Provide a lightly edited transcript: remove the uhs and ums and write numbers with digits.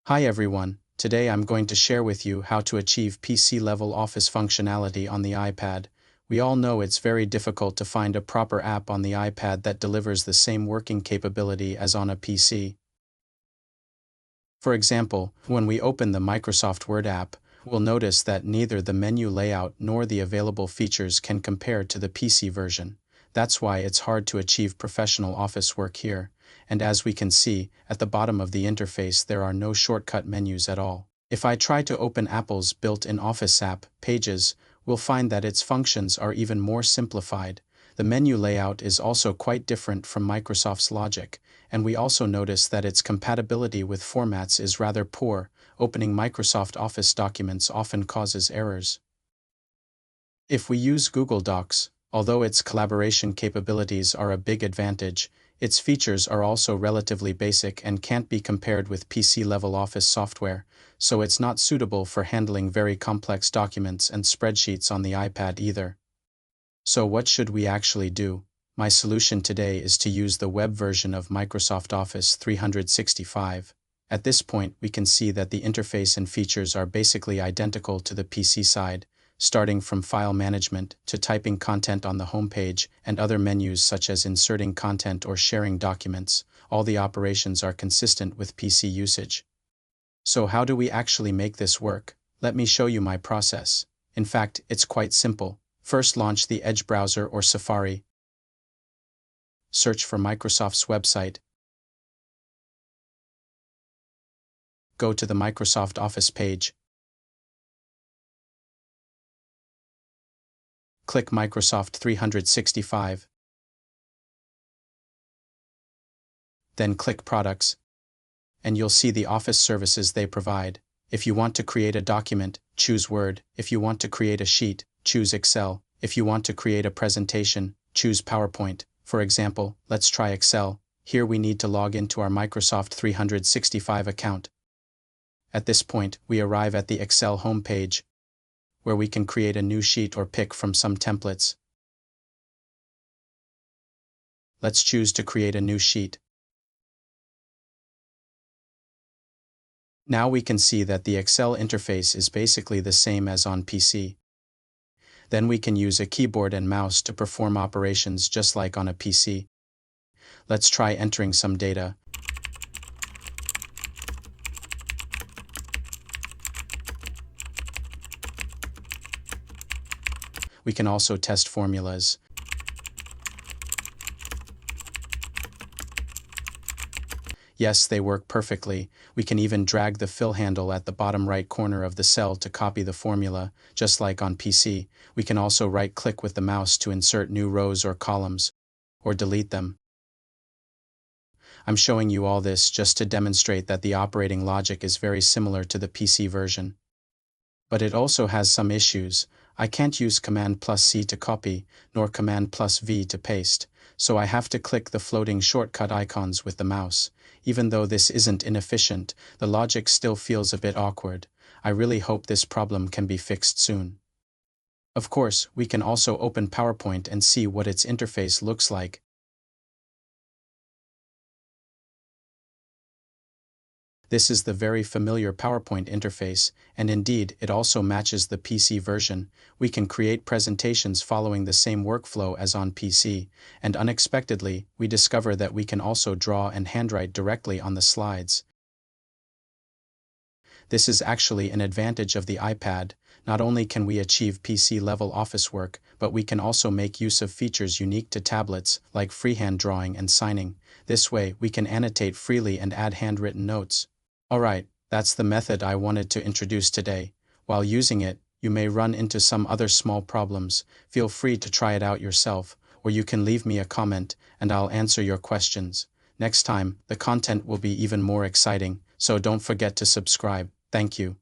Hi everyone, today I'm going to share with you how to achieve PC-level Office functionality on the iPad. We all know it's very difficult to find a proper app on the iPad that delivers the same working capability as on a PC. For example, when we open the Microsoft Word app, we'll notice that neither the menu layout nor the available features can compare to the PC version. That's why it's hard to achieve professional office work here. And as we can see, at the bottom of the interface there are no shortcut menus at all. If I try to open Apple's built-in Office app, Pages, we'll find that its functions are even more simplified. The menu layout is also quite different from Microsoft's Logic, and we also notice that its compatibility with formats is rather poor. Opening Microsoft Office documents often causes errors. If we use Google Docs, although its collaboration capabilities are a big advantage, its features are also relatively basic and can't be compared with PC-level Office software, so it's not suitable for handling very complex documents and spreadsheets on the iPad either. So what should we actually do? My solution today is to use the web version of Microsoft Office 365. At this point, we can see that the interface and features are basically identical to the PC side, starting from file management to typing content on the homepage and other menus such as inserting content or sharing documents. All the operations are consistent with PC usage. So how do we actually make this work? Let me show you my process. In fact, it's quite simple. First, launch the Edge browser or Safari. Search for Microsoft's website. Go to the Microsoft Office page. Click Microsoft 365. Then click Products, and you'll see the Office services they provide. If you want to create a document, choose Word. If you want to create a sheet, choose Excel. If you want to create a presentation, choose PowerPoint. For example, let's try Excel. Here we need to log into our Microsoft 365 account. At this point, we arrive at the Excel homepage, where we can create a new sheet or pick from some templates. Let's choose to create a new sheet. Now we can see that the Excel interface is basically the same as on PC. Then we can use a keyboard and mouse to perform operations just like on a PC. Let's try entering some data. We can also test formulas. Yes, they work perfectly. We can even drag the fill handle at the bottom right corner of the cell to copy the formula, just like on PC. We can also right-click with the mouse to insert new rows or columns, or delete them. I'm showing you all this just to demonstrate that the operating logic is very similar to the PC version. But it also has some issues. I can't use Command+C to copy, nor Command+V to paste, so I have to click the floating shortcut icons with the mouse. Even though this isn't inefficient, the logic still feels a bit awkward. I really hope this problem can be fixed soon. Of course, we can also open PowerPoint and see what its interface looks like. This is the very familiar PowerPoint interface, and indeed, it also matches the PC version. We can create presentations following the same workflow as on PC, and unexpectedly, we discover that we can also draw and handwrite directly on the slides. This is actually an advantage of the iPad. Not only can we achieve PC-level office work, but we can also make use of features unique to tablets, like freehand drawing and signing. This way, we can annotate freely and add handwritten notes. Alright, that's the method I wanted to introduce today. While using it, you may run into some other small problems. Feel free to try it out yourself, or you can leave me a comment, and I'll answer your questions. Next time, the content will be even more exciting, so don't forget to subscribe. Thank you.